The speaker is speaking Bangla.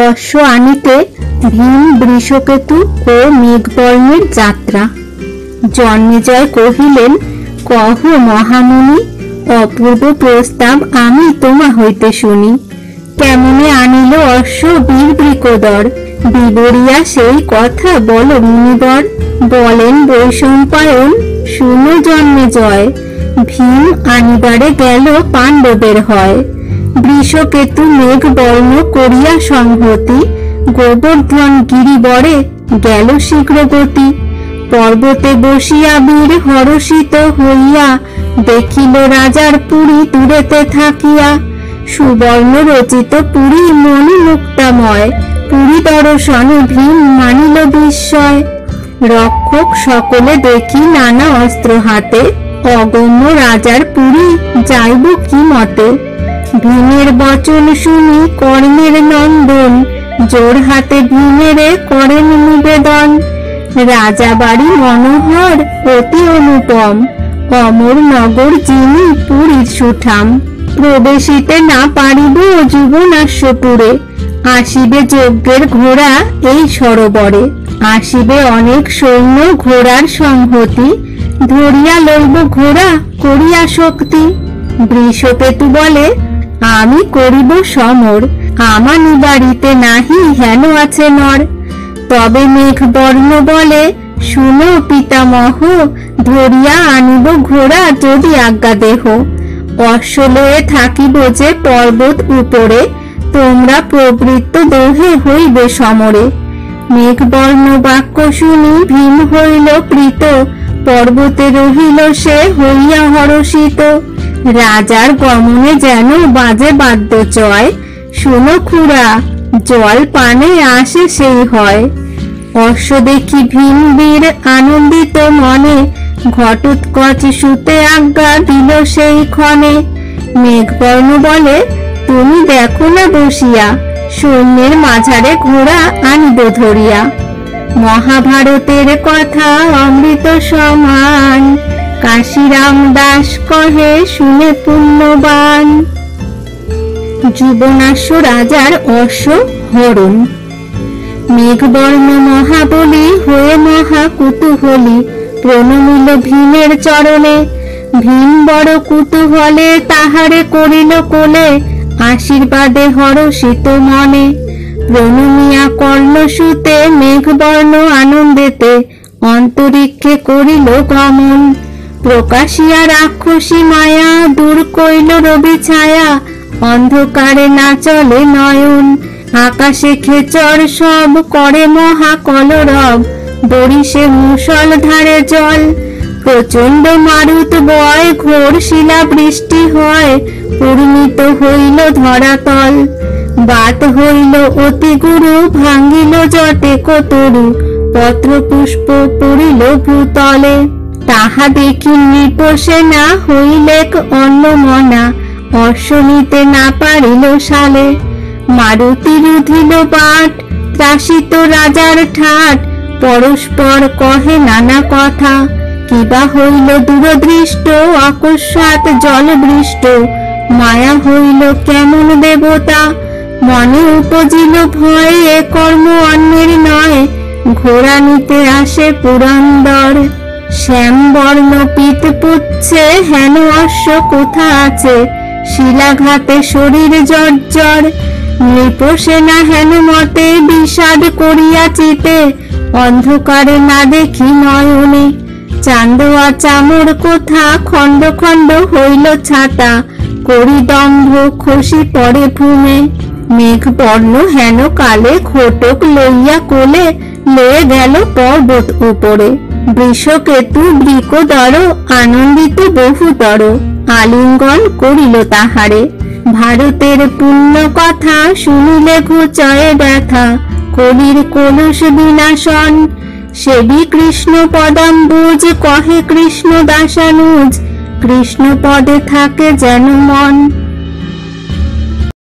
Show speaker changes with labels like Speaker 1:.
Speaker 1: অশ্ব আনিতে ভীম, বৃষকেতু ও মেঘবর্ণের যাত্রা। জন্মেজয় কহিলেন, কহ মহামুনি, অপূর্ব প্রস্তাব আমি তোমা হইতে শুনি। কেমনে আনিল অশ্ব বীর বৃকোদর, বিবরিয়া সেই কথা বল মুনিবর। বলেন বৈশম্পায়ন, শুনো জন্মেজয়, ভীম আনিবারে গেল পাণ্ডবের হয়। বৃষকেতু মেঘবর্ণ করিয়া সংহতি, গোবর্ধন গিরিবরে গেল শীঘ্র গতি। পর্বতে বসিয়া বীর হরষিত হইয়া, দেখিল রাজার পুরী দূরেতে থাকিয়া। সুবর্ণ রচিত পুরী মণি মুক্তাময়, পুরী দর্শনে ভীম মানিল বিস্ময়। রক্ষক সকলে দেখি নানা অস্ত্র হাতে, অগম্য রাজার পুরী যাইব কি মতে। ভীমের বচন শুনি কর্ণের নন্দন, জোর হাতে ভীমেরে করেন নিবেদন। রাজা বাড়ি মনোহর অতি অনুপম, অমর নগর যিনি পুরীর সুঠাম। প্রবেশিতে না পারিব যুবনাশ্বপুরে, আসিবে যজ্ঞের ঘোড়া এই সরোবরে। আসিবে অনেক সৈন্য ঘোড়ার সংহতি, ধরিয়া লইব ঘোড়া করিয়া শক্তি। বৃষকেতু বলে, আমি করিব সমর, আমার নিবাড়িতে নাহি হেন আছে নর। তবে মেঘবর্ণ বলে, শুনো পিতামহ, ধরিয়া আনিব ঘোড়া যদি আজ্ঞা দেহ। অশ্ব লয়ে থাকিব যে পর্বত উপরে, তোমরা প্রবৃত্ত দোহে হইবে সমরে। মেঘবর্ণ বাক্য শুনি ভীম হইল প্রীত, পর্বতে রহিল সে হইয়া হরষিত। রাজার গমনে যেন বাজে বাদ্য জয়, শুনো খুড়া, জল পানে আসে সেই হয়। অশ্ব দেখি ভীম বীর আনন্দিত মনে, ঘটোৎকচ শুতে আজ্ঞা দিল সেই ক্ষণে। মেঘবর্ণ বলে, তুমি দেখো না বসিয়া, সৈন্যের মাঝারে ঘোড়া আনিব ধরিয়া। মহাভারতের কথা অমৃত সমান, কাশীরাম দাস কহে শুনে পুণ্যবান। যুবনাশ্ব রাজার অশ্ব হরণ। মেঘবর্ণ মহাবলী হয়ে মহা কুতূহলী, প্রণমিল ভীমের চরণে। ভীম বড় কুতূহলে তাহারে করিল কোলে, আশীর্বাদে হরষিত মনে। প্রণমিয়া কর্ণসুতে মেঘবর্ণ আনন্দেতে, অন্তরিক্ষে করিল গমন। প্রকাশিয়া রাক্ষসী মায়া, দূর কইল রবি ছায়া, অন্ধকারে না চলে নয়ন। আকাশে খেচর সব করে মহা কলরব, বরিশে মুষল ধারে জল। প্রচন্ড মারুত বয়, ঘোর শিলা বৃষ্টি হয়, পরিণীত হইল ধরাতল। বাত হইল অতি গুরু, ভাঙ্গিল জটে কতরু, পত্র পুষ্প পড়িল ভূতলে। তাহা দেখি নৃপসেনা হইলেক অন্নমনা, অশ্ব নিতে না পারিল সালে। মারুতি রুধিল বাট, ত্রাসিত রাজার ঠাট, পরস্পর কহে নানা কথা। কিবা হইল দূরদৃষ্ট, অকস্মাৎ জলবৃষ্ট, মায়া হইল কেমন দেবতা। মনে উপজিল ভয়, এ কর্ম অন্যের নয়, ঘোড়া নিতে আসে পুরন্দর। শ্যামবর্ণ পিত পুচ্ছে, হেন অশ্ব কোথা আছে, শিলাঘাতে শরীর জর্জর। নৃপসেনা হেন মতে বিষাদ করিয়া চিতে, অন্ধকারে না দেখি নয়নে। চান্দোয়া চামর কোথা, খণ্ড খণ্ড হইল ছাতা, করি দম্ভ খসি পড়ে ভূমে। মেঘবর্ণ হেন কালে ঘটক লইয়া কোলে, লয়ে গেল পর্বত উপরে। বৃষকেতু বৃকোদর আনন্দিত বহুতর, আলিঙ্গন করিল তাহারে। ভারতের পুণ্য কথা শুনিলে ঘুচয়ে ব্যথা, কলির কলুষ বিনাশন। সেবি কৃষ্ণ পদাম্বুজ, কহে কৃষ্ণ দাসানুজ, কৃষ্ণ পদে থাকে যেন মন।